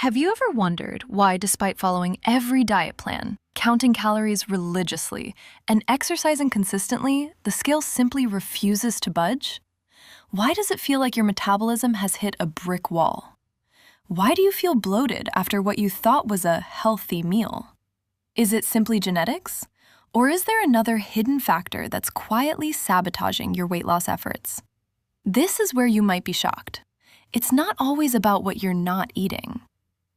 Have you ever wondered why, despite following every diet plan, counting calories religiously, and exercising consistently, the scale simply refuses to budge? Why does it feel like your metabolism has hit a brick wall? Why do you feel bloated after what you thought was a healthy meal? Is it simply genetics? Or is there another hidden factor that's quietly sabotaging your weight loss efforts? This is where you might be shocked. It's not always about what you're not eating.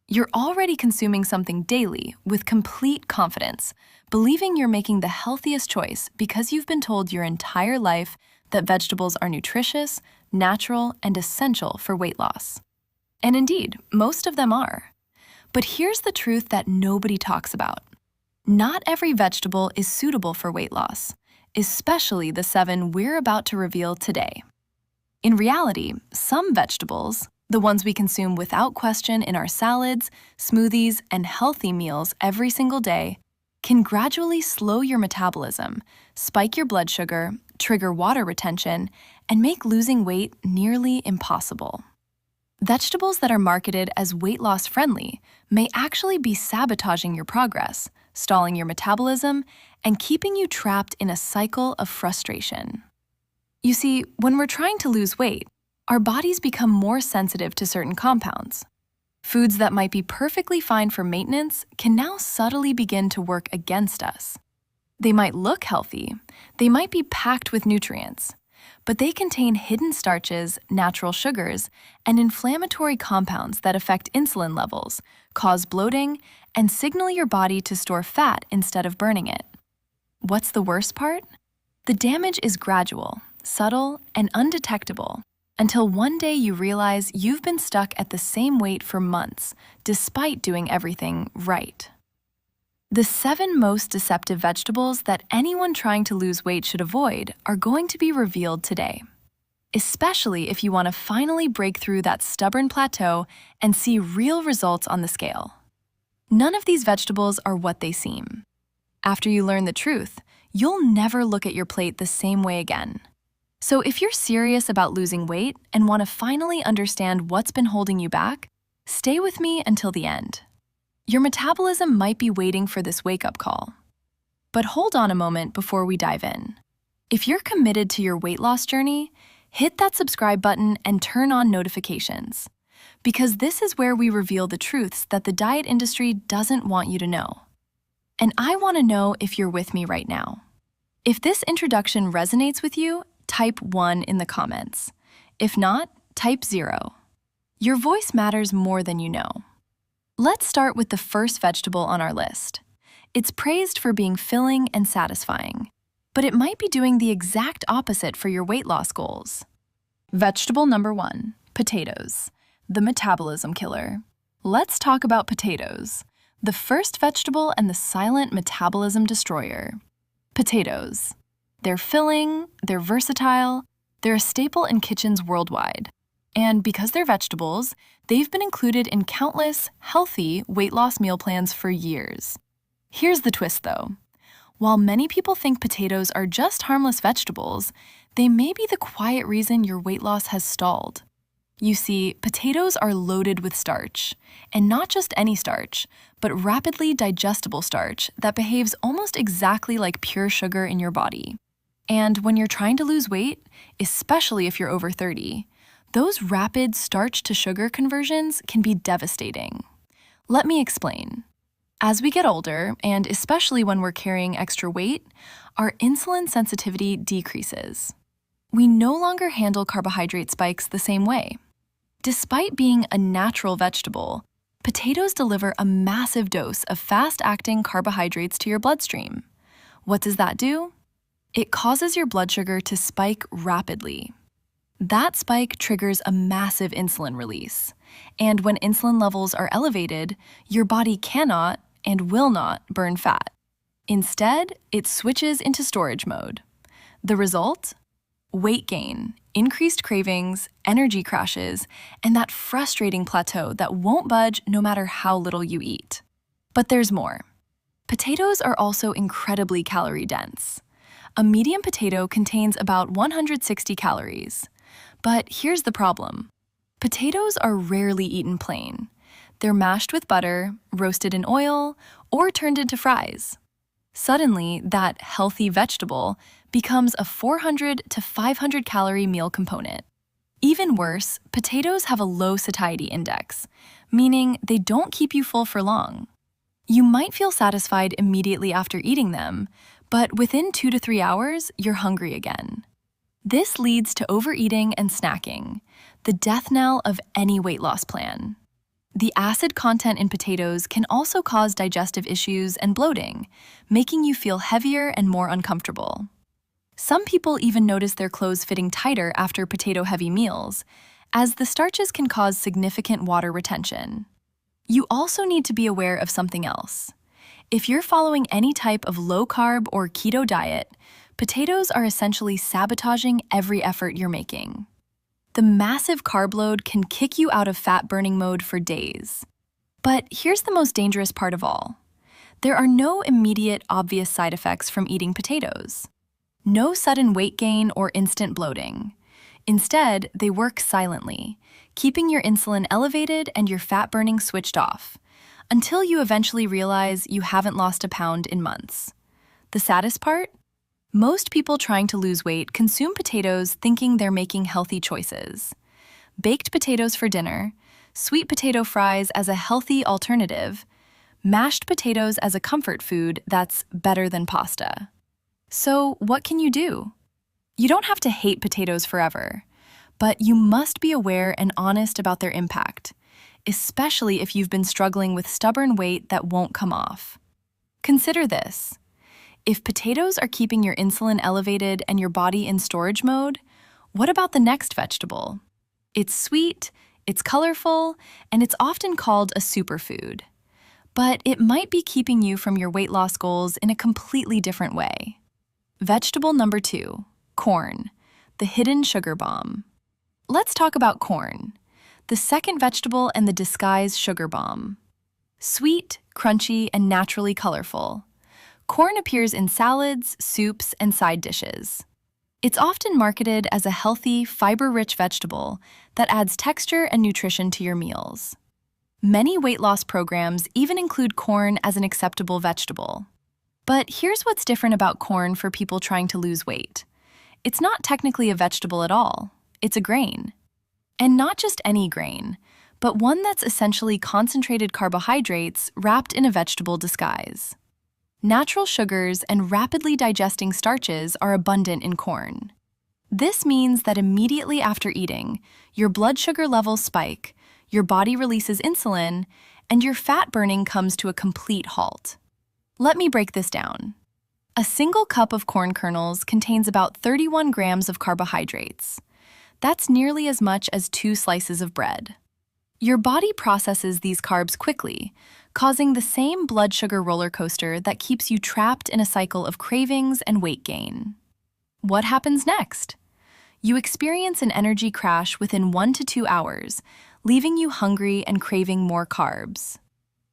You're already consuming something daily with complete confidence, believing you're making the healthiest choice because you've been told your entire life that vegetables are nutritious, natural, and essential for weight loss. And indeed, most of them are. But here's the truth that nobody talks about. Not every vegetable is suitable for weight loss, especially the 7 we're about to reveal today. In reality, some vegetables, the ones we consume without question in our salads, smoothies, and healthy meals every single day, can gradually slow your metabolism, spike your blood sugar, trigger water retention, and make losing weight nearly impossible. Vegetables that are marketed as weight loss friendly may actually be sabotaging your progress, stalling your metabolism, and keeping you trapped in a cycle of frustration. You see, when we're trying to lose weight, our bodies become more sensitive to certain compounds. Foods that might be perfectly fine for maintenance can now subtly begin to work against us. They might look healthy, they might be packed with nutrients, but they contain hidden starches, natural sugars, and inflammatory compounds that affect insulin levels, cause bloating, and signal your body to store fat instead of burning it. What's the worst part? The damage is gradual, subtle, and undetectable, until one day you realize you've been stuck at the same weight for months, despite doing everything right. The 7 most deceptive vegetables that anyone trying to lose weight should avoid are going to be revealed today, especially if you want to finally break through that stubborn plateau and see real results on the scale. None of these vegetables are what they seem. After you learn the truth, you'll never look at your plate the same way again. So if you're serious about losing weight and want to finally understand what's been holding you back, stay with me until the end. Your metabolism might be waiting for this wake-up call. But hold on a moment before we dive in. If you're committed to your weight loss journey, hit that subscribe button and turn on notifications, because this is where we reveal the truths that the diet industry doesn't want you to know. And I want to know if you're with me right now. If this introduction resonates with you, type 1 in the comments. If not, type 0. Your voice matters more than you know. Let's start with the first vegetable on our list. It's praised for being filling and satisfying, but it might be doing the exact opposite for your weight loss goals. Vegetable number 1, potatoes, the metabolism killer. Let's talk about potatoes, the first vegetable and the silent metabolism destroyer. Potatoes. They're filling, they're versatile, they're a staple in kitchens worldwide. And because they're vegetables, they've been included in countless healthy weight loss meal plans for years. Here's the twist though. While many people think potatoes are just harmless vegetables, they may be the quiet reason your weight loss has stalled. You see, potatoes are loaded with starch, and not just any starch, but rapidly digestible starch that behaves almost exactly like pure sugar in your body. And when you're trying to lose weight, especially if you're over 30, those rapid starch-to-sugar conversions can be devastating. Let me explain. As we get older, and especially when we're carrying extra weight, our insulin sensitivity decreases. We no longer handle carbohydrate spikes the same way. Despite being a natural vegetable, potatoes deliver a massive dose of fast-acting carbohydrates to your bloodstream. What does that do? It causes your blood sugar to spike rapidly. That spike triggers a massive insulin release, and when insulin levels are elevated, your body cannot and will not burn fat. Instead, it switches into storage mode. The result? Weight gain, increased cravings, energy crashes, and that frustrating plateau that won't budge no matter how little you eat. But there's more. Potatoes are also incredibly calorie-dense. A medium potato contains about 160 calories. But here's the problem. Potatoes are rarely eaten plain. They're mashed with butter, roasted in oil, or turned into fries. Suddenly, that healthy vegetable becomes a 400 to 500 calorie meal component. Even worse, potatoes have a low satiety index, meaning they don't keep you full for long. You might feel satisfied immediately after eating them, but within 2 to 3 hours, you're hungry again. This leads to overeating and snacking, the death knell of any weight loss plan. The acid content in potatoes can also cause digestive issues and bloating, making you feel heavier and more uncomfortable. Some people even notice their clothes fitting tighter after potato-heavy meals, as the starches can cause significant water retention. You also need to be aware of something else. If you're following any type of low-carb or keto diet, potatoes are essentially sabotaging every effort you're making. The massive carb load can kick you out of fat-burning mode for days. But here's the most dangerous part of all. There are no immediate, obvious side effects from eating potatoes. No sudden weight gain or instant bloating. Instead, they work silently, keeping your insulin elevated and your fat burning switched off, until you eventually realize you haven't lost a pound in months. The saddest part? Most people trying to lose weight consume potatoes thinking they're making healthy choices. Baked potatoes for dinner, sweet potato fries as a healthy alternative, mashed potatoes as a comfort food that's better than pasta. So, what can you do? You don't have to hate potatoes forever, but you must be aware and honest about their impact, especially if you've been struggling with stubborn weight that won't come off. Consider this. If potatoes are keeping your insulin elevated and your body in storage mode, what about the next vegetable? It's sweet, it's colorful, and it's often called a superfood. But it might be keeping you from your weight loss goals in a completely different way. Vegetable number 2, corn, the hidden sugar bomb. Let's talk about corn, the second vegetable and the disguised sugar bomb. Sweet, crunchy, and naturally colorful, corn appears in salads, soups, and side dishes. It's often marketed as a healthy, fiber-rich vegetable that adds texture and nutrition to your meals. Many weight loss programs even include corn as an acceptable vegetable. But here's what's different about corn for people trying to lose weight. It's not technically a vegetable at all. It's a grain. And not just any grain, but one that's essentially concentrated carbohydrates wrapped in a vegetable disguise. Natural sugars and rapidly digesting starches are abundant in corn. This means that immediately after eating, your blood sugar levels spike, your body releases insulin, and your fat burning comes to a complete halt. Let me break this down. A single cup of corn kernels contains about 31 grams of carbohydrates. That's nearly as much as 2 slices of bread. Your body processes these carbs quickly, causing the same blood sugar roller coaster that keeps you trapped in a cycle of cravings and weight gain. What happens next? You experience an energy crash within 1 to 2 hours, leaving you hungry and craving more carbs.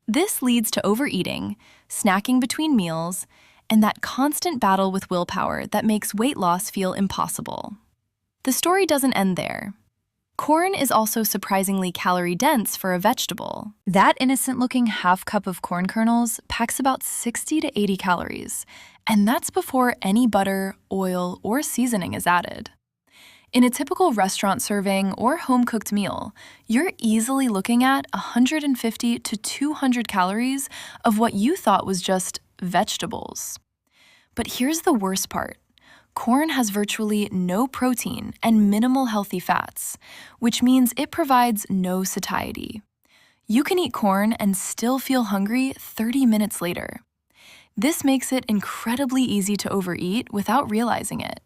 This leads to overeating, snacking between meals, and that constant battle with willpower that makes weight loss feel impossible. The story doesn't end there. Corn is also surprisingly calorie-dense for a vegetable. That innocent-looking half cup of corn kernels packs about 60 to 80 calories, and that's before any butter, oil, or seasoning is added. In a typical restaurant serving or home-cooked meal, you're easily looking at 150 to 200 calories of what you thought was just vegetables. But here's the worst part. Corn has virtually no protein and minimal healthy fats, which means it provides no satiety. You can eat corn and still feel hungry 30 minutes later. This makes it incredibly easy to overeat without realizing it.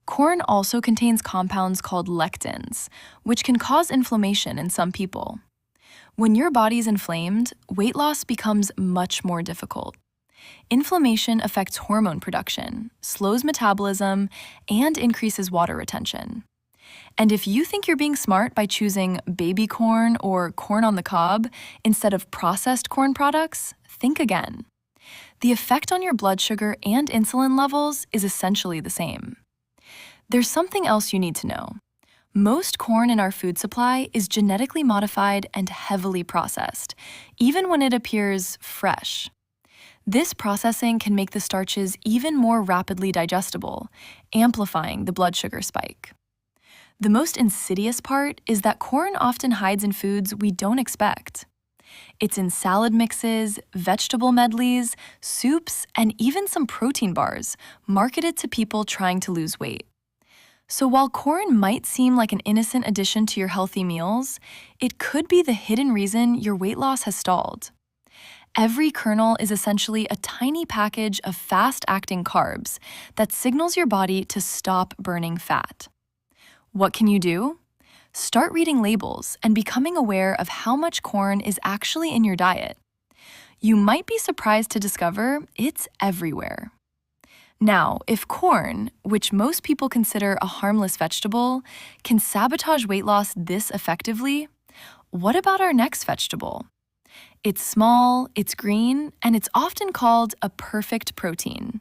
Corn also contains compounds called lectins, which can cause inflammation in some people. When your body's inflamed, weight loss becomes much more difficult. Inflammation affects hormone production, slows metabolism, and increases water retention. And if you think you're being smart by choosing baby corn or corn on the cob instead of processed corn products, think again. The effect on your blood sugar and insulin levels is essentially the same. There's something else you need to know. Most corn in our food supply is genetically modified and heavily processed, even when it appears fresh. This processing can make the starches even more rapidly digestible, amplifying the blood sugar spike. The most insidious part is that corn often hides in foods we don't expect. It's in salad mixes, vegetable medleys, soups, and even some protein bars marketed to people trying to lose weight. So while corn might seem like an innocent addition to your healthy meals, it could be the hidden reason your weight loss has stalled. Every kernel is essentially a tiny package of fast-acting carbs that signals your body to stop burning fat. What can you do? Start reading labels and becoming aware of how much corn is actually in your diet. You might be surprised to discover it's everywhere. Now, if corn, which most people consider a harmless vegetable, can sabotage weight loss this effectively, what about our next vegetable? It's small, it's green, and it's often called a perfect protein.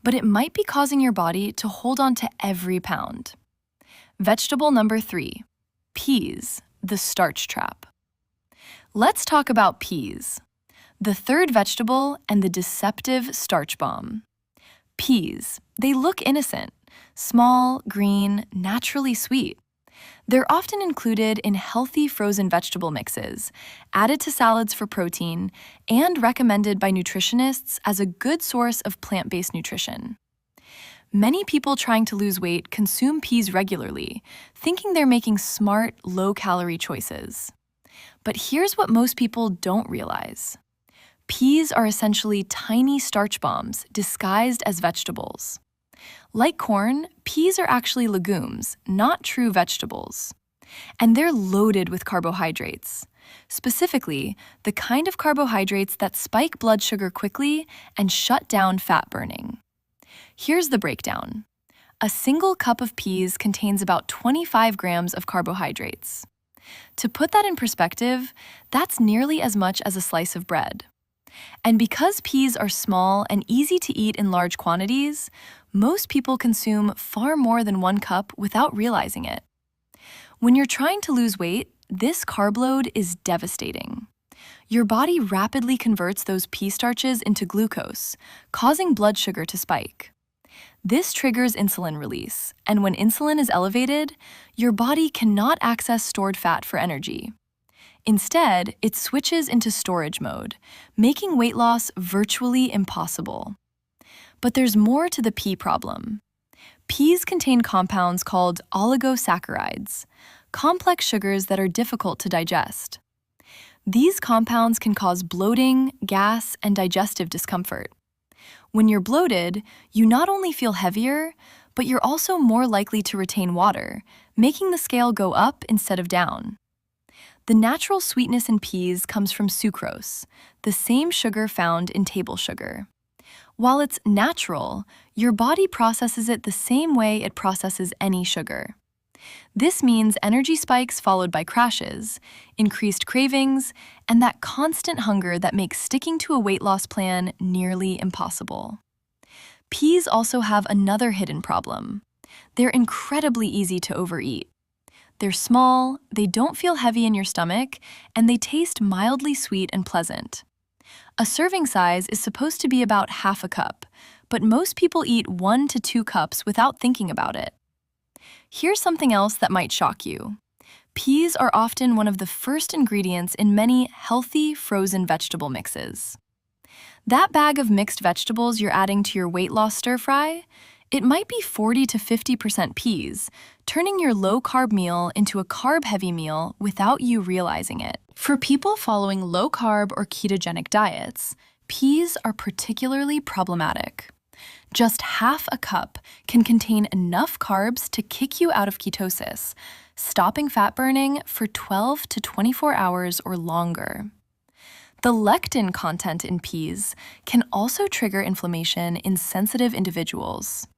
But it might be causing your body to hold on to every pound. Vegetable number 3, peas, the starch trap. Let's talk about peas, the third vegetable and the deceptive starch bomb. Peas, they look innocent, small, green, naturally sweet. They're often included in healthy frozen vegetable mixes, added to salads for protein, and recommended by nutritionists as a good source of plant-based nutrition. Many people trying to lose weight consume peas regularly, thinking they're making smart, low-calorie choices. But here's what most people don't realize. Peas are essentially tiny starch bombs disguised as vegetables. Like corn, peas are actually legumes, not true vegetables. And they're loaded with carbohydrates. Specifically, the kind of carbohydrates that spike blood sugar quickly and shut down fat burning. Here's the breakdown. A single cup of peas contains about 25 grams of carbohydrates. To put that in perspective, that's nearly as much as a slice of bread. And because peas are small and easy to eat in large quantities, most people consume far more than 1 cup without realizing it. When you're trying to lose weight, this carb load is devastating. Your body rapidly converts those pea starches into glucose, causing blood sugar to spike. This triggers insulin release, and when insulin is elevated, your body cannot access stored fat for energy. Instead, it switches into storage mode, making weight loss virtually impossible. But there's more to the pea problem. Peas contain compounds called oligosaccharides, complex sugars that are difficult to digest. These compounds can cause bloating, gas, and digestive discomfort. When you're bloated, you not only feel heavier, but you're also more likely to retain water, making the scale go up instead of down. The natural sweetness in peas comes from sucrose, the same sugar found in table sugar. While it's natural, your body processes it the same way it processes any sugar. This means energy spikes followed by crashes, increased cravings, and that constant hunger that makes sticking to a weight loss plan nearly impossible. Peas also have another hidden problem. They're incredibly easy to overeat. They're small, they don't feel heavy in your stomach, and they taste mildly sweet and pleasant. A serving size is supposed to be about half a cup, but most people eat 1 to 2 cups without thinking about it. Here's something else that might shock you. Peas are often one of the first ingredients in many healthy frozen vegetable mixes. That bag of mixed vegetables you're adding to your weight loss stir-fry, it might be 40 to 50% peas, turning your low-carb meal into a carb-heavy meal without you realizing it. For people following low-carb or ketogenic diets, peas are particularly problematic. Just half a cup can contain enough carbs to kick you out of ketosis, stopping fat burning for 12 to 24 hours or longer. The lectin content in peas can also trigger inflammation in sensitive individuals.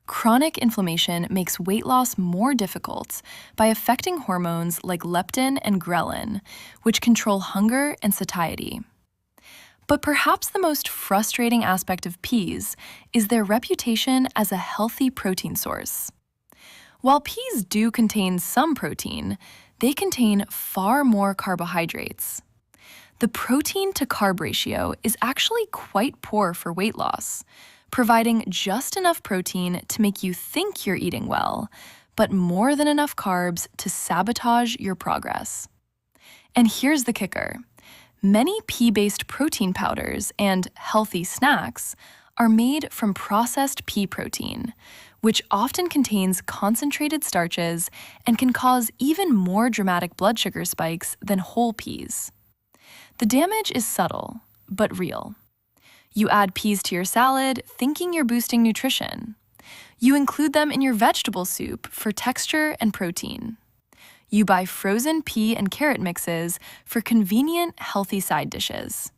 Chronic inflammation makes weight loss more difficult by affecting hormones like leptin and ghrelin, which control hunger and satiety. But perhaps the most frustrating aspect of peas is their reputation as a healthy protein source. While peas do contain some protein, they contain far more carbohydrates. The protein-to-carb ratio is actually quite poor for weight loss, providing just enough protein to make you think you're eating well, but more than enough carbs to sabotage your progress. And here's the kicker. Many pea-based protein powders and healthy snacks are made from processed pea protein, which often contains concentrated starches and can cause even more dramatic blood sugar spikes than whole peas. The damage is subtle, but real. You add peas to your salad, thinking you're boosting nutrition. You include them in your vegetable soup for texture and protein. You buy frozen pea and carrot mixes for convenient, healthy side dishes.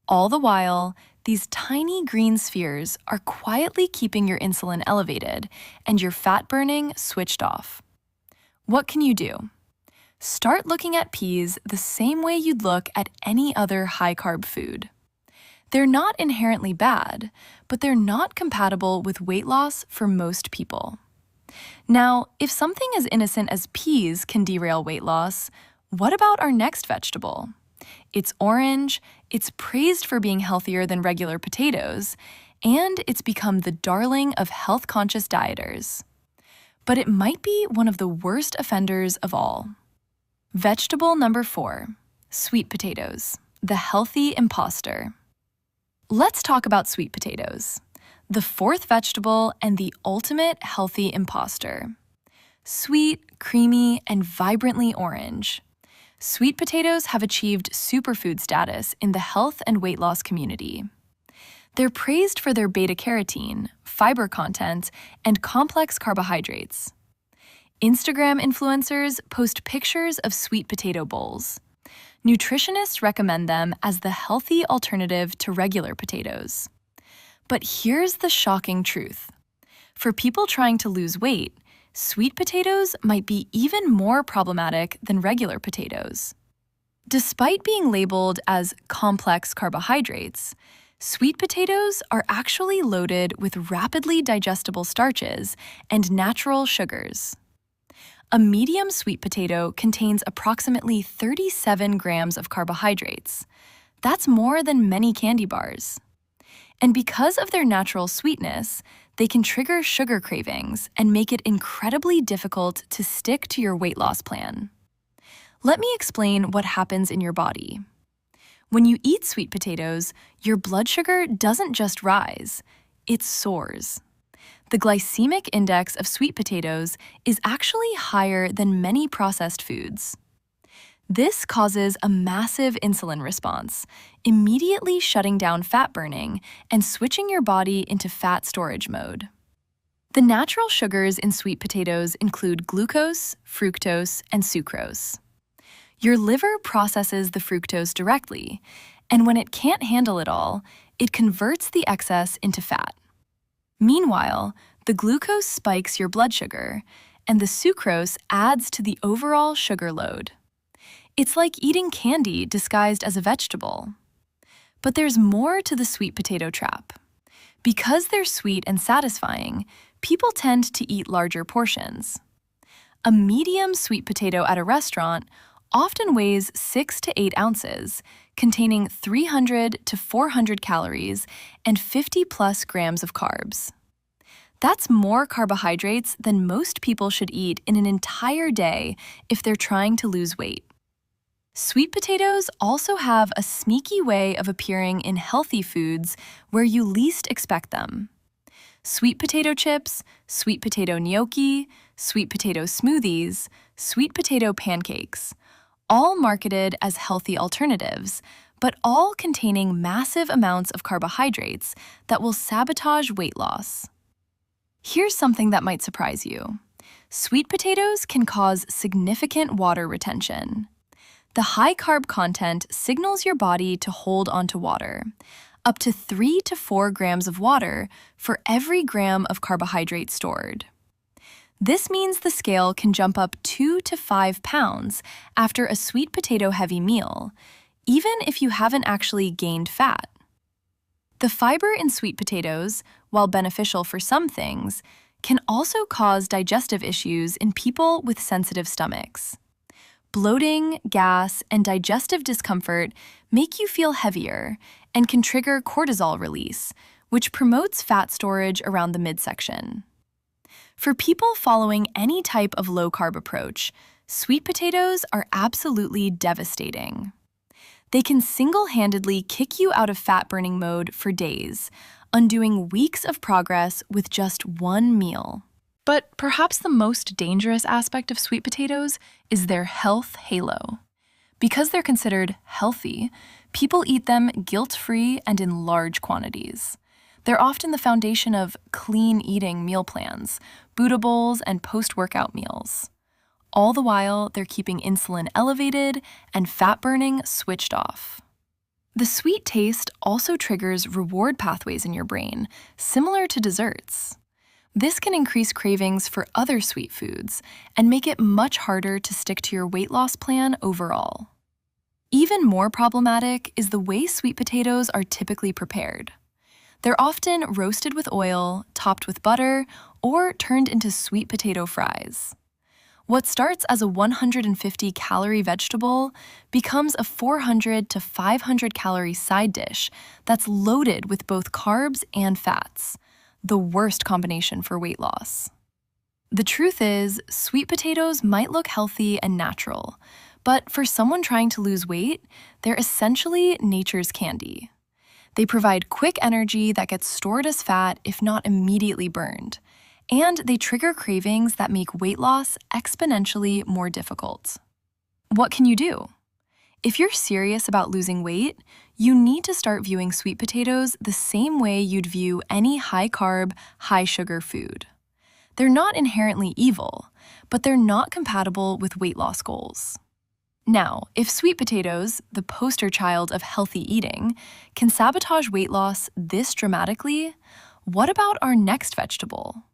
All the while, these tiny green spheres are quietly keeping your insulin elevated and your fat burning switched off. What can you do? Start looking at peas the same way you'd look at any other high-carb food. They're not inherently bad, but they're not compatible with weight loss for most people. Now, if something as innocent as peas can derail weight loss, what about our next vegetable? It's orange, it's praised for being healthier than regular potatoes, and it's become the darling of health-conscious dieters. But it might be one of the worst offenders of all. Vegetable number 4, sweet potatoes, the healthy imposter. Let's talk about sweet potatoes, the fourth vegetable and the ultimate healthy imposter. Sweet, creamy, and vibrantly orange. Sweet potatoes have achieved superfood status in the health and weight loss community. They're praised for their beta-carotene, fiber content, and complex carbohydrates. Instagram influencers post pictures of sweet potato bowls. Nutritionists recommend them as the healthy alternative to regular potatoes. But here's the shocking truth. For people trying to lose weight, sweet potatoes might be even more problematic than regular potatoes. Despite being labeled as complex carbohydrates, sweet potatoes are actually loaded with rapidly digestible starches and natural sugars. A medium sweet potato contains approximately 37 grams of carbohydrates. That's more than many candy bars. And because of their natural sweetness, they can trigger sugar cravings and make it incredibly difficult to stick to your weight loss plan. Let me explain what happens in your body. When you eat sweet potatoes, your blood sugar doesn't just rise, it soars. The glycemic index of sweet potatoes is actually higher than many processed foods. This causes a massive insulin response, immediately shutting down fat burning and switching your body into fat storage mode. The natural sugars in sweet potatoes include glucose, fructose, and sucrose. Your liver processes the fructose directly, and when it can't handle it all, it converts the excess into fat. Meanwhile, the glucose spikes your blood sugar, and the sucrose adds to the overall sugar load. It's like eating candy disguised as a vegetable. But there's more to the sweet potato trap. Because they're sweet and satisfying, people tend to eat larger portions. A medium sweet potato at a restaurant often weighs 6 to 8 ounces, containing 300 to 400 calories and 50+ grams of carbs. That's more carbohydrates than most people should eat in an entire day if they're trying to lose weight. Sweet potatoes also have a sneaky way of appearing in healthy foods where you least expect them. Sweet potato chips, sweet potato gnocchi, sweet potato smoothies, sweet potato pancakes, all marketed as healthy alternatives, but all containing massive amounts of carbohydrates that will sabotage weight loss. Here's something that might surprise you. Sweet potatoes can cause significant water retention. The high-carb content signals your body to hold onto water, up to 3 to 4 grams of water for every gram of carbohydrate stored. This means the scale can jump up 2 to 5 pounds after a sweet potato-heavy meal, even if you haven't actually gained fat. The fiber in sweet potatoes, while beneficial for some things, can also cause digestive issues in people with sensitive stomachs. Bloating, gas, and digestive discomfort make you feel heavier and can trigger cortisol release, which promotes fat storage around the midsection. For people following any type of low-carb approach, sweet potatoes are absolutely devastating. They can single-handedly kick you out of fat-burning mode for days, undoing weeks of progress with just one meal. But perhaps the most dangerous aspect of sweet potatoes is their health halo. Because they're considered healthy, people eat them guilt-free and in large quantities. They're often the foundation of clean eating meal plans, Buddha bowls, and post-workout meals. All the while, they're keeping insulin elevated and fat burning switched off. The sweet taste also triggers reward pathways in your brain, similar to desserts. This can increase cravings for other sweet foods and make it much harder to stick to your weight loss plan overall. Even more problematic is the way sweet potatoes are typically prepared. They're often roasted with oil, topped with butter, or turned into sweet potato fries. What starts as a 150-calorie vegetable becomes a 400 to 500-calorie side dish that's loaded with both carbs and fats, the worst combination for weight loss. The truth is, sweet potatoes might look healthy and natural, but for someone trying to lose weight, they're essentially nature's candy. They provide quick energy that gets stored as fat if not immediately burned, and they trigger cravings that make weight loss exponentially more difficult. What can you do? If you're serious about losing weight, you need to start viewing sweet potatoes the same way you'd view any high-carb, high-sugar food. They're not inherently evil, but they're not compatible with weight loss goals. Now, if sweet potatoes, the poster child of healthy eating, can sabotage weight loss this dramatically, what about our next vegetable?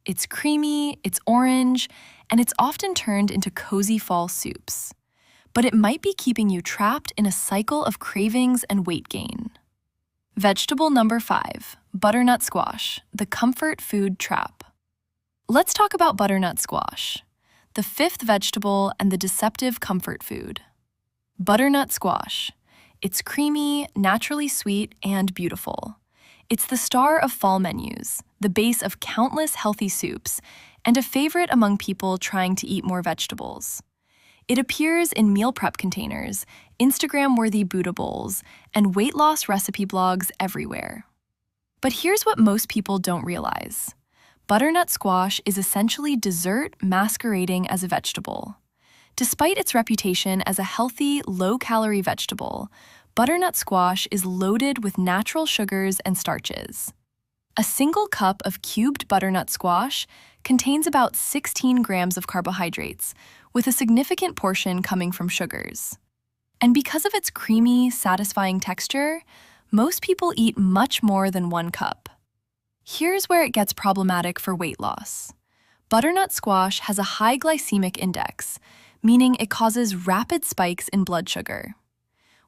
It's creamy, it's orange, and it's often turned into cozy fall soups. But it might be keeping you trapped in a cycle of cravings and weight gain. Vegetable number 5, butternut squash, the comfort food trap. Let's talk about butternut squash, the 5th vegetable and the deceptive comfort food. Butternut squash. It's creamy, naturally sweet, and beautiful. It's the star of fall menus, the base of countless healthy soups, and a favorite among people trying to eat more vegetables. It appears in meal prep containers, Instagram-worthy Buddha bowls, and weight loss recipe blogs everywhere. But here's what most people don't realize. Butternut squash is essentially dessert masquerading as a vegetable. Despite its reputation as a healthy, low-calorie vegetable, butternut squash is loaded with natural sugars and starches. A single cup of cubed butternut squash contains about 16 grams of carbohydrates, with a significant portion coming from sugars. And because of its creamy, satisfying texture, most people eat much more than 1 cup. Here's where it gets problematic for weight loss. Butternut squash has a high glycemic index, meaning it causes rapid spikes in blood sugar.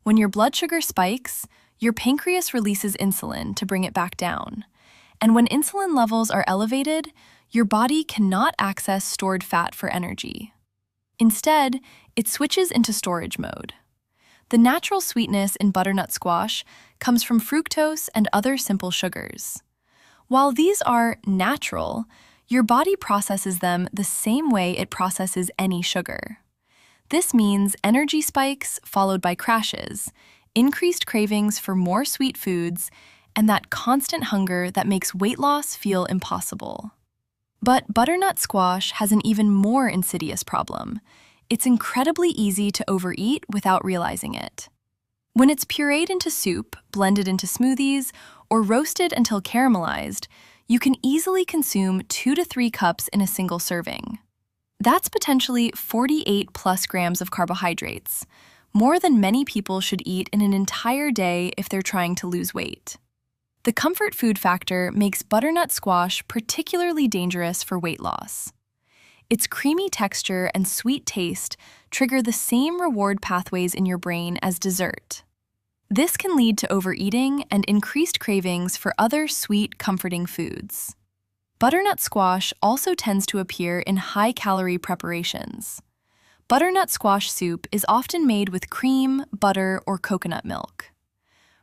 When your blood sugar spikes, your pancreas releases insulin to bring it back down. And when insulin levels are elevated, your body cannot access stored fat for energy. Instead, it switches into storage mode. The natural sweetness in butternut squash comes from fructose and other simple sugars. While these are natural, your body processes them the same way it processes any sugar. This means energy spikes followed by crashes, increased cravings for more sweet foods, and that constant hunger that makes weight loss feel impossible. But butternut squash has an even more insidious problem. It's incredibly easy to overeat without realizing it. When it's pureed into soup, blended into smoothies, or roasted until caramelized, you can easily consume 2 to 3 cups in a single serving. That's potentially 48 plus grams of carbohydrates, more than many people should eat in an entire day if they're trying to lose weight. The comfort food factor makes butternut squash particularly dangerous for weight loss. Its creamy texture and sweet taste trigger the same reward pathways in your brain as dessert. This can lead to overeating and increased cravings for other sweet, comforting foods. Butternut squash also tends to appear in high-calorie preparations. Butternut squash soup is often made with cream, butter, or coconut milk.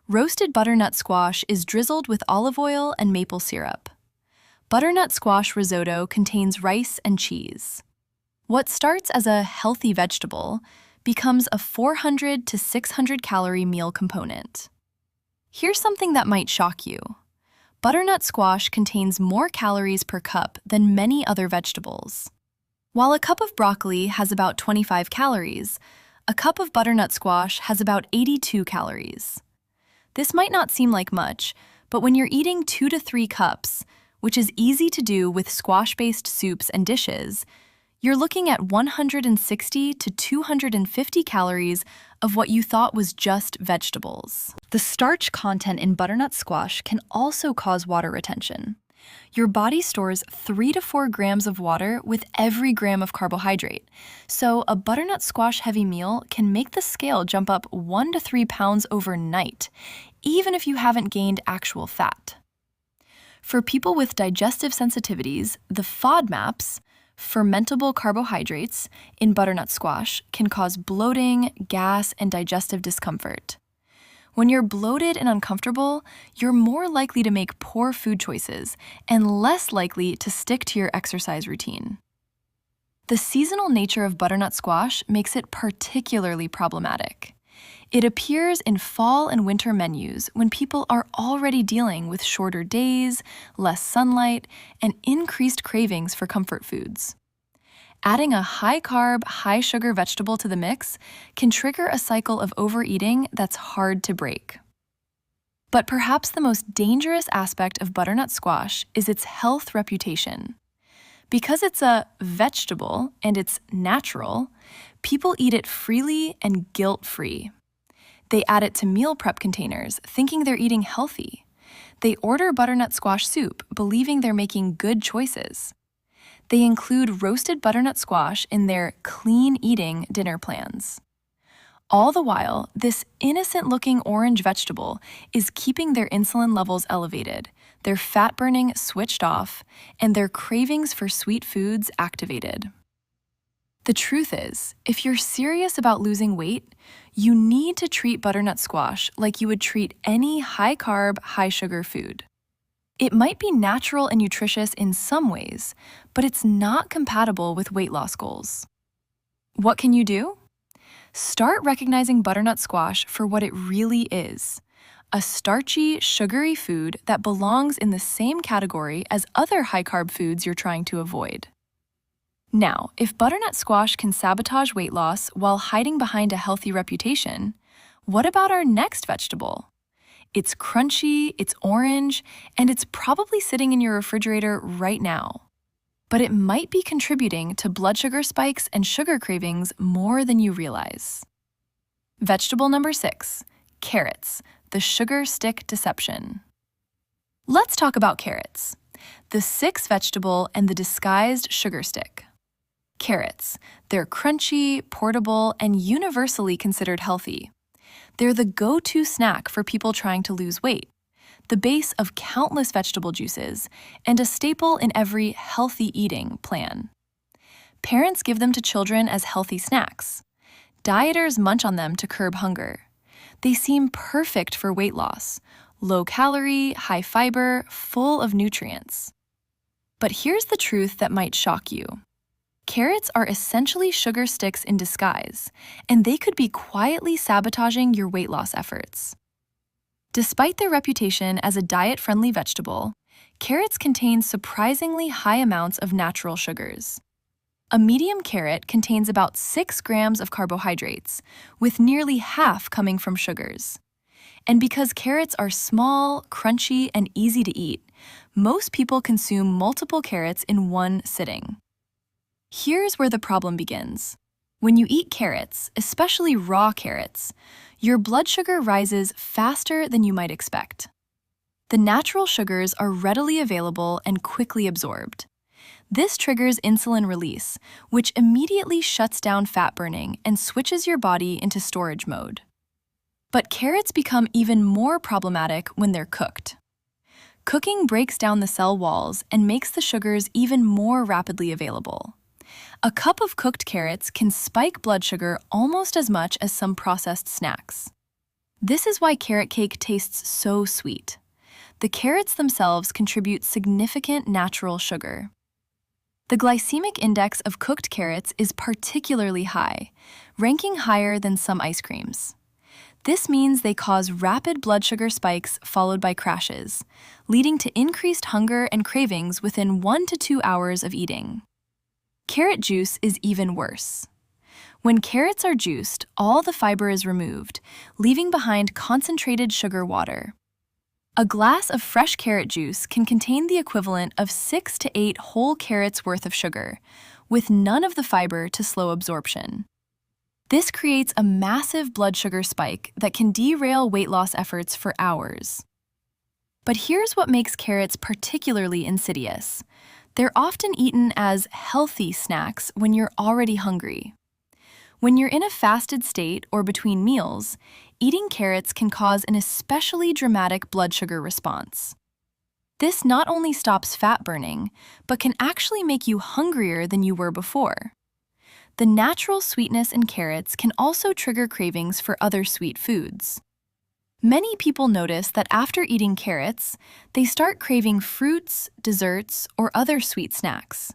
Roasted butternut squash is drizzled with olive oil and maple syrup. Butternut squash risotto contains rice and cheese. What starts as a healthy vegetable becomes a 400 to 600 calorie meal component. Here's something that might shock you. Butternut squash contains more calories per cup than many other vegetables. While a cup of broccoli has about 25 calories, a cup of butternut squash has about 82 calories. This might not seem like much, but when you're eating 2 to 3 cups, which is easy to do with squash-based soups and dishes, you're looking at 160 to 250 calories of what you thought was just vegetables. The starch content in butternut squash can also cause water retention. Your body stores 3 to 4 grams of water with every gram of carbohydrate, so a butternut squash heavy meal can make the scale jump up 1 to 3 pounds overnight, even if you haven't gained actual fat. For people with digestive sensitivities, the FODMAPs, fermentable carbohydrates, in butternut squash can cause bloating, gas, and digestive discomfort. When you're bloated and uncomfortable, you're more likely to make poor food choices and less likely to stick to your exercise routine. The seasonal nature of butternut squash makes it particularly problematic. It appears in fall and winter menus when people are already dealing with shorter days, less sunlight, and increased cravings for comfort foods. Adding a high-carb, high-sugar vegetable to the mix can trigger a cycle of overeating that's hard to break. But perhaps the most dangerous aspect of butternut squash is its health reputation. Because it's a vegetable and it's natural, people eat it freely and guilt-free. They add it to meal prep containers, thinking they're eating healthy. They order butternut squash soup, believing they're making good choices. They include roasted butternut squash in their clean eating dinner plans. All the while, this innocent-looking orange vegetable is keeping their insulin levels elevated, their fat burning switched off, and their cravings for sweet foods activated. The truth is, if you're serious about losing weight, you need to treat butternut squash like you would treat any high-carb, high-sugar food. It might be natural and nutritious in some ways, but it's not compatible with weight loss goals. What can you do? Start recognizing butternut squash for what it really is: a starchy, sugary food that belongs in the same category as other high-carb foods you're trying to avoid. Now, if butternut squash can sabotage weight loss while hiding behind a healthy reputation, what about our next vegetable? It's crunchy, it's orange, and it's probably sitting in your refrigerator right now. But it might be contributing to blood sugar spikes and sugar cravings more than you realize. Vegetable number 6, carrots, the sugar stick deception. Let's talk about carrots, the 6th vegetable and the disguised sugar stick. Carrots, they're crunchy, portable, and universally considered healthy. They're the go-to snack for people trying to lose weight, the base of countless vegetable juices, and a staple in every healthy eating plan. Parents give them to children as healthy snacks. Dieters munch on them to curb hunger. They seem perfect for weight loss, low-calorie, high-fiber, full of nutrients. But here's the truth that might shock you. Carrots are essentially sugar sticks in disguise, and they could be quietly sabotaging your weight loss efforts. Despite their reputation as a diet-friendly vegetable, carrots contain surprisingly high amounts of natural sugars. A medium carrot contains about 6 grams of carbohydrates, with nearly half coming from sugars. And because carrots are small, crunchy, and easy to eat, most people consume multiple carrots in one sitting. Here's where the problem begins. When you eat carrots, especially raw carrots, your blood sugar rises faster than you might expect. The natural sugars are readily available and quickly absorbed. This triggers insulin release, which immediately shuts down fat burning and switches your body into storage mode. But carrots become even more problematic when they're cooked. Cooking breaks down the cell walls and makes the sugars even more rapidly available. A cup of cooked carrots can spike blood sugar almost as much as some processed snacks. This is why carrot cake tastes so sweet. The carrots themselves contribute significant natural sugar. The glycemic index of cooked carrots is particularly high, ranking higher than some ice creams. This means they cause rapid blood sugar spikes followed by crashes, leading to increased hunger and cravings within 1 to 2 hours of eating. Carrot juice is even worse. When carrots are juiced, all the fiber is removed, leaving behind concentrated sugar water. A glass of fresh carrot juice can contain the equivalent of 6 to 8 whole carrots worth of sugar, with none of the fiber to slow absorption. This creates a massive blood sugar spike that can derail weight loss efforts for hours. But here's what makes carrots particularly insidious. They're often eaten as healthy snacks when you're already hungry. When you're in a fasted state or between meals, eating carrots can cause an especially dramatic blood sugar response. This not only stops fat burning, but can actually make you hungrier than you were before. The natural sweetness in carrots can also trigger cravings for other sweet foods. Many people notice that after eating carrots, they start craving fruits, desserts, or other sweet snacks.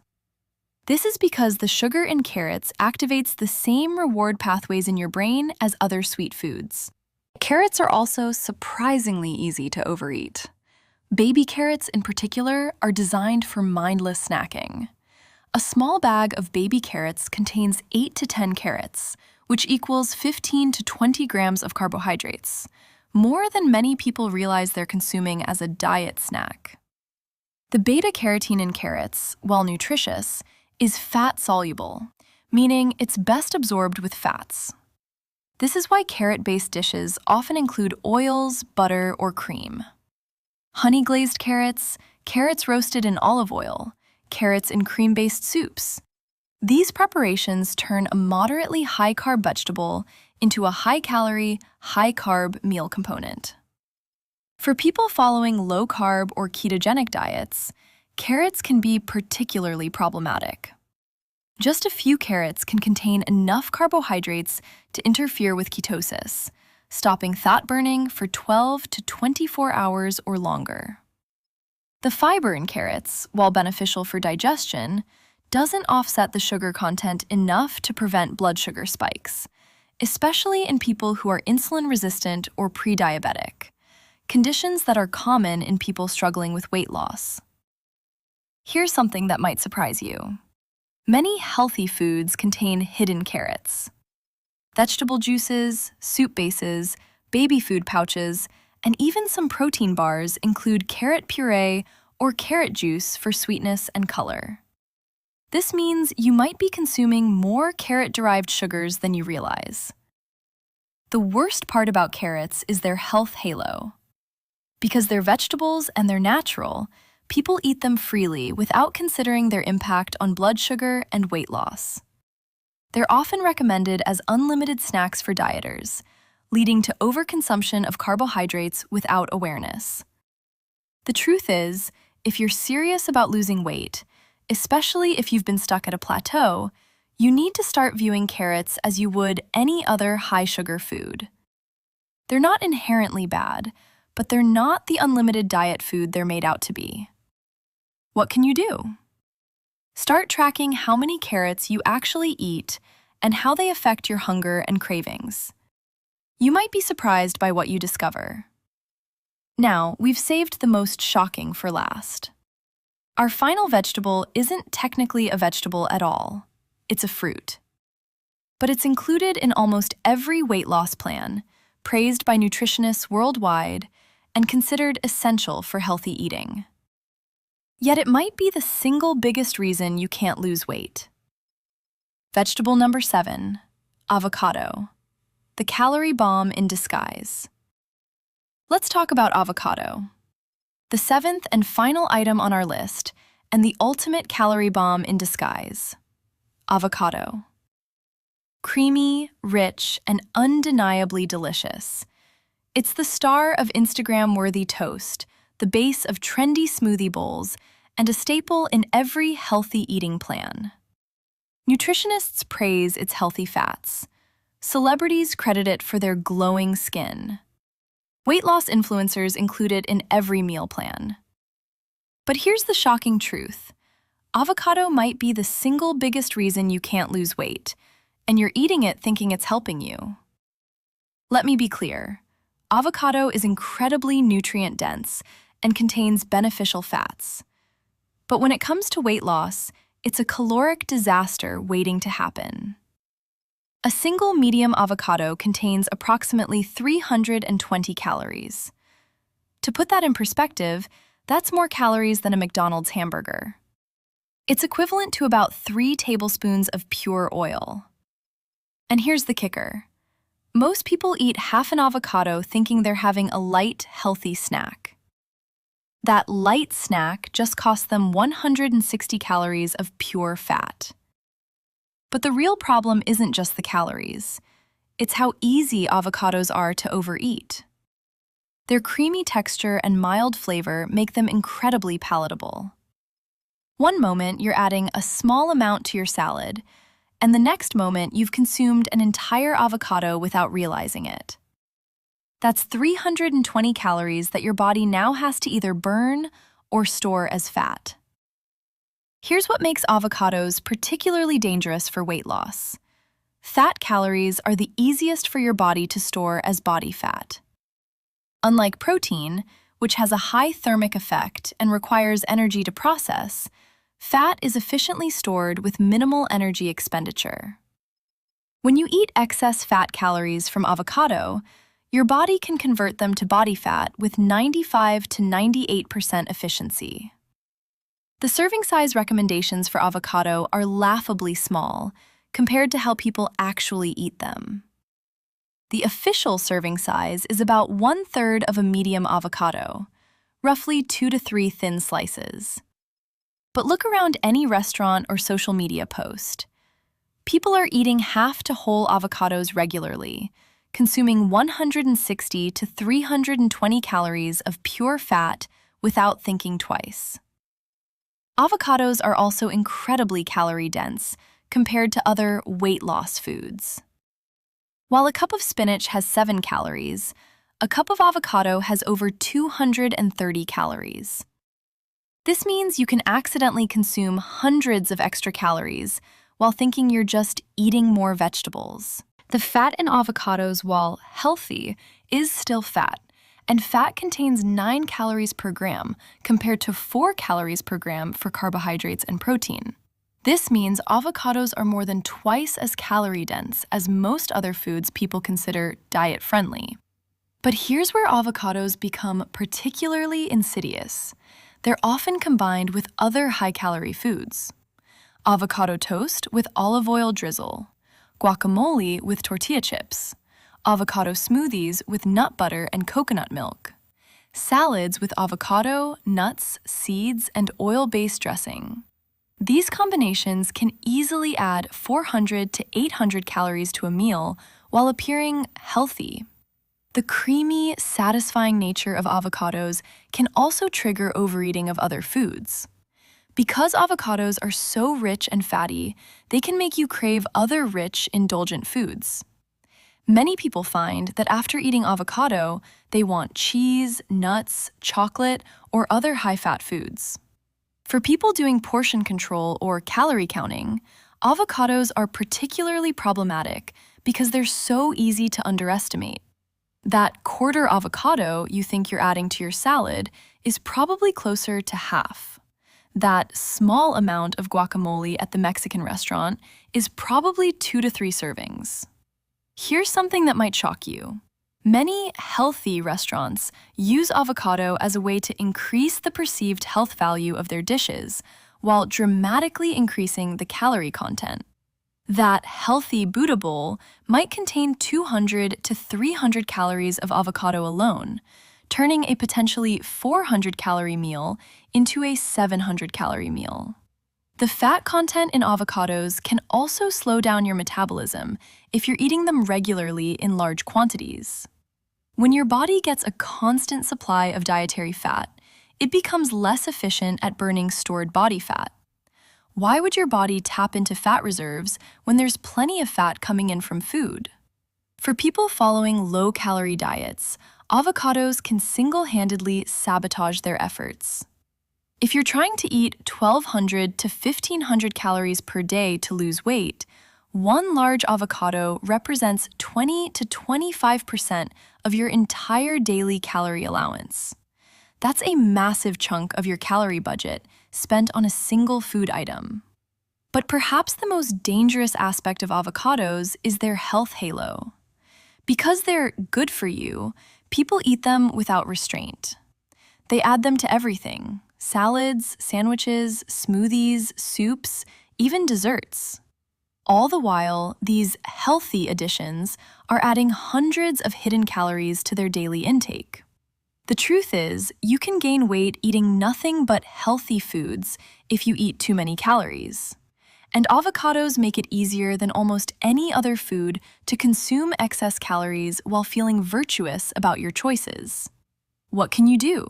This is because the sugar in carrots activates the same reward pathways in your brain as other sweet foods. Carrots are also surprisingly easy to overeat. Baby carrots in particular are designed for mindless snacking. A small bag of baby carrots contains 8 to 10 carrots, which equals 15 to 20 grams of carbohydrates, more than many people realize they're consuming as a diet snack. The beta-carotene in carrots, while nutritious, is fat-soluble, meaning it's best absorbed with fats. This is why carrot-based dishes often include oils, butter, or cream. Honey-glazed carrots, carrots roasted in olive oil, carrots in cream-based soups. These preparations turn a moderately high-carb vegetable into a high-calorie, high-carb meal component. For people following low-carb or ketogenic diets, carrots can be particularly problematic. Just a few carrots can contain enough carbohydrates to interfere with ketosis, stopping fat burning for 12 to 24 hours or longer. The fiber in carrots, while beneficial for digestion, doesn't offset the sugar content enough to prevent blood sugar spikes, especially in people who are insulin resistant or pre-diabetic, conditions that are common in people struggling with weight loss. Here's something that might surprise you. Many healthy foods contain hidden carrots. Vegetable juices, soup bases, baby food pouches, and even some protein bars include carrot puree or carrot juice for sweetness and color. This means you might be consuming more carrot-derived sugars than you realize. The worst part about carrots is their health halo. Because they're vegetables and they're natural, people eat them freely without considering their impact on blood sugar and weight loss. They're often recommended as unlimited snacks for dieters, leading to overconsumption of carbohydrates without awareness. The truth is, if you're serious about losing weight, especially if you've been stuck at a plateau, you need to start viewing carrots as you would any other high-sugar food. They're not inherently bad, but they're not the unlimited diet food they're made out to be. What can you do? Start tracking how many carrots you actually eat and how they affect your hunger and cravings. You might be surprised by what you discover. Now, we've saved the most shocking for last. Our final vegetable isn't technically a vegetable at all. It's a fruit. But it's included in almost every weight loss plan, praised by nutritionists worldwide, and considered essential for healthy eating. Yet it might be the single biggest reason you can't lose weight. Vegetable number 7, avocado, the calorie bomb in disguise. Let's talk about avocado, the 7th and final item on our list, and the ultimate calorie bomb in disguise. Avocado. Creamy, rich, and undeniably delicious. It's the star of Instagram-worthy toast, the base of trendy smoothie bowls, and a staple in every healthy eating plan. Nutritionists praise its healthy fats. Celebrities credit it for their glowing skin. Weight loss influencers include it in every meal plan. But here's the shocking truth. Avocado might be the single biggest reason you can't lose weight, and you're eating it thinking it's helping you. Let me be clear. Avocado is incredibly nutrient-dense and contains beneficial fats. But when it comes to weight loss, it's a caloric disaster waiting to happen. A single medium avocado contains approximately 320 calories. To put that in perspective, that's more calories than a McDonald's hamburger. It's equivalent to about 3 tablespoons of pure oil. And here's the kicker. Most people eat half an avocado thinking they're having a light, healthy snack. That light snack just costs them 160 calories of pure fat. But the real problem isn't just the calories. It's how easy avocados are to overeat. Their creamy texture and mild flavor make them incredibly palatable. One moment you're adding a small amount to your salad, and the next moment you've consumed an entire avocado without realizing it. That's 320 calories that your body now has to either burn or store as fat. Here's what makes avocados particularly dangerous for weight loss. Fat calories are the easiest for your body to store as body fat. Unlike protein, which has a high thermic effect and requires energy to process, fat is efficiently stored with minimal energy expenditure. When you eat excess fat calories from avocado, your body can convert them to body fat with 95 to 98% efficiency. The serving size recommendations for avocado are laughably small compared to how people actually eat them. The official serving size is about 1/3 of a medium avocado, roughly 2 to 3 thin slices. But look around any restaurant or social media post. People are eating half to whole avocados regularly, consuming 160 to 320 calories of pure fat without thinking twice. Avocados are also incredibly calorie-dense compared to other weight loss foods. While a cup of spinach has 7 calories, a cup of avocado has over 230 calories. This means you can accidentally consume hundreds of extra calories while thinking you're just eating more vegetables. The fat in avocados, while healthy, is still fat, and fat contains 9 calories per gram compared to 4 calories per gram for carbohydrates and protein. This means avocados are more than twice as calorie-dense as most other foods people consider diet-friendly. But here's where avocados become particularly insidious. They're often combined with other high-calorie foods. Avocado toast with olive oil drizzle, guacamole with tortilla chips, avocado smoothies with nut butter and coconut milk, salads with avocado, nuts, seeds, and oil-based dressing. These combinations can easily add 400 to 800 calories to a meal while appearing healthy. The creamy, satisfying nature of avocados can also trigger overeating of other foods. Because avocados are so rich and fatty, they can make you crave other rich, indulgent foods. Many people find that after eating avocado, they want cheese, nuts, chocolate, or other high-fat foods. For people doing portion control or calorie counting, avocados are particularly problematic because they're so easy to underestimate. That quarter avocado you think you're adding to your salad is probably closer to half. That small amount of guacamole at the Mexican restaurant is probably 2 to 3 servings. Here's something that might shock you. Many healthy restaurants use avocado as a way to increase the perceived health value of their dishes while dramatically increasing the calorie content. That healthy Buddha bowl might contain 200 to 300 calories of avocado alone, turning a potentially 400-calorie meal into a 700-calorie meal. The fat content in avocados can also slow down your metabolism if you're eating them regularly in large quantities. When your body gets a constant supply of dietary fat, it becomes less efficient at burning stored body fat. Why would your body tap into fat reserves when there's plenty of fat coming in from food? For people following low-calorie diets, avocados can single-handedly sabotage their efforts. If you're trying to eat 1,200 to 1,500 calories per day to lose weight, one large avocado represents 20 to 25% of your entire daily calorie allowance. That's a massive chunk of your calorie budget spent on a single food item. But perhaps the most dangerous aspect of avocados is their health halo. Because they're good for you, people eat them without restraint. They add them to everything: salads, sandwiches, smoothies, soups, even desserts. All the while, these healthy additions are adding hundreds of hidden calories to their daily intake. The truth is, you can gain weight eating nothing but healthy foods if you eat too many calories. And avocados make it easier than almost any other food to consume excess calories while feeling virtuous about your choices. What can you do?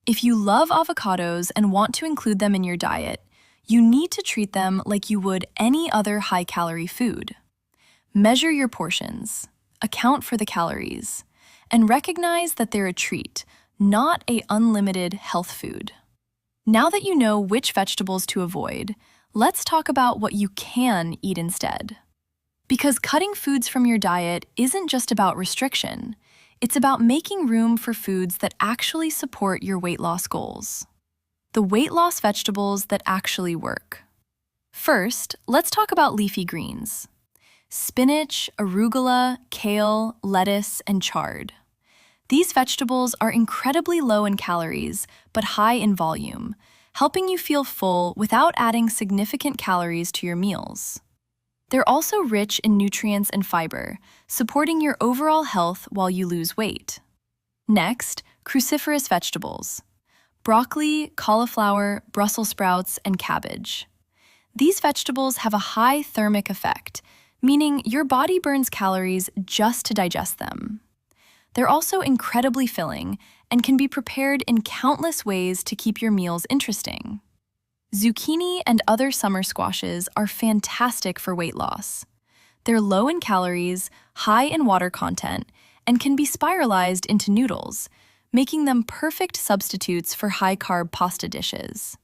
If you love avocados and want to include them in your diet, you need to treat them like you would any other high-calorie food. Measure your portions, account for the calories, and recognize that they're a treat, not an unlimited health food. Now that you know which vegetables to avoid, let's talk about what you can eat instead. Because cutting foods from your diet isn't just about restriction, it's about making room for foods that actually support your weight loss goals. The weight loss vegetables that actually work. First, let's talk about leafy greens. Spinach, arugula, kale, lettuce, and chard. These vegetables are incredibly low in calories, but high in volume, helping you feel full without adding significant calories to your meals. They're also rich in nutrients and fiber, supporting your overall health while you lose weight. Next, cruciferous vegetables. Broccoli, cauliflower, Brussels sprouts, and cabbage. These vegetables have a high thermic effect, meaning your body burns calories just to digest them. They're also incredibly filling and can be prepared in countless ways to keep your meals interesting. Zucchini and other summer squashes are fantastic for weight loss. They're low in calories, high in water content, and can be spiralized into noodles, making them perfect substitutes for high-carb pasta dishes.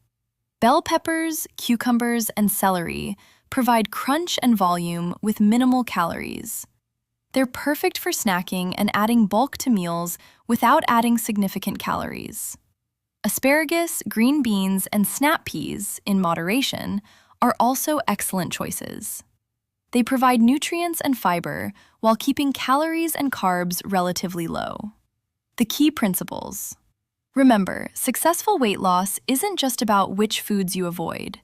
Bell peppers, cucumbers, and celery provide crunch and volume with minimal calories. They're perfect for snacking and adding bulk to meals without adding significant calories. Asparagus, green beans, and snap peas, in moderation, are also excellent choices. They provide nutrients and fiber while keeping calories and carbs relatively low. The key principles. Remember, successful weight loss isn't just about which foods you avoid.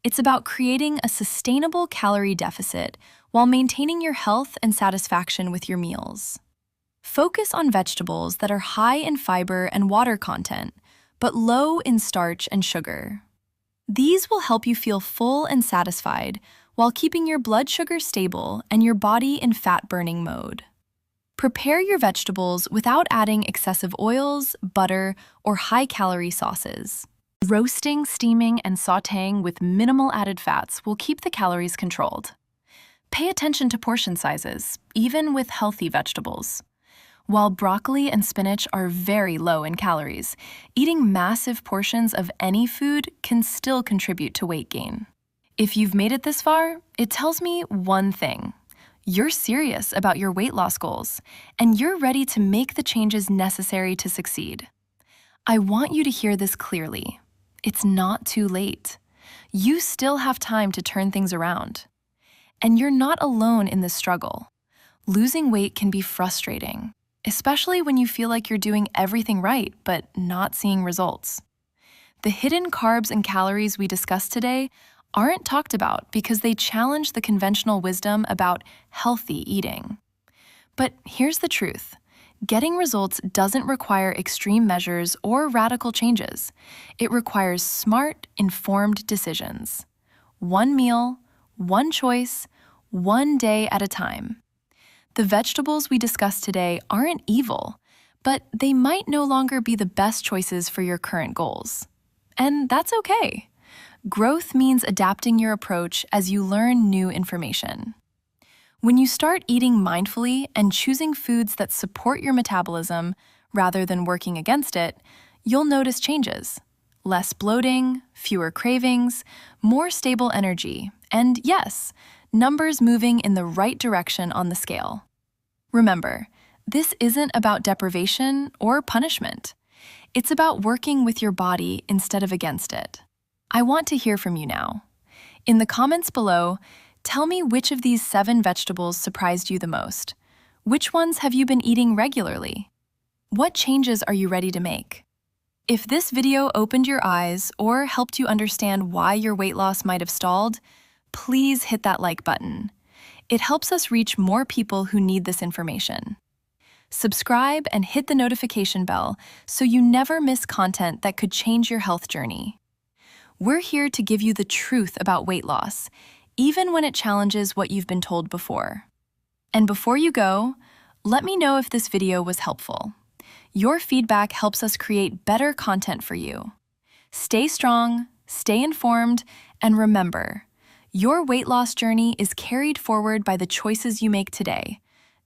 It's about creating a sustainable calorie deficit while maintaining your health and satisfaction with your meals. Focus on vegetables that are high in fiber and water content, but low in starch and sugar. These will help you feel full and satisfied while keeping your blood sugar stable and your body in fat-burning mode. Prepare your vegetables without adding excessive oils, butter, or high-calorie sauces. Roasting, steaming, and sautéing with minimal added fats will keep the calories controlled. Pay attention to portion sizes, even with healthy vegetables. While broccoli and spinach are very low in calories, eating massive portions of any food can still contribute to weight gain. If you've made it this far, it tells me one thing. You're serious about your weight loss goals, and you're ready to make the changes necessary to succeed. I want you to hear this clearly. It's not too late. You still have time to turn things around. And you're not alone in this struggle. Losing weight can be frustrating, especially when you feel like you're doing everything right but not seeing results. The hidden carbs and calories we discussed today aren't talked about because they challenge the conventional wisdom about healthy eating. But here's the truth. Getting results doesn't require extreme measures or radical changes. It requires smart, informed decisions. One meal, one choice, one day at a time. The vegetables we discussed today aren't evil, but they might no longer be the best choices for your current goals. And that's okay. Growth means adapting your approach as you learn new information. When you start eating mindfully and choosing foods that support your metabolism rather than working against it, you'll notice changes. Less bloating, fewer cravings, more stable energy, and yes, numbers moving in the right direction on the scale. Remember, this isn't about deprivation or punishment. It's about working with your body instead of against it. I want to hear from you now. In the comments below, tell me which of these 7 vegetables surprised you the most. Which ones have you been eating regularly? What changes are you ready to make? If this video opened your eyes or helped you understand why your weight loss might have stalled, please hit that like button. It helps us reach more people who need this information. Subscribe and hit the notification bell so you never miss content that could change your health journey. We're here to give you the truth about weight loss, even when it challenges what you've been told before. And before you go, let me know if this video was helpful. Your feedback helps us create better content for you. Stay strong, stay informed, and remember, your weight loss journey is carried forward by the choices you make today,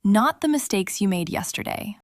not the mistakes you made yesterday.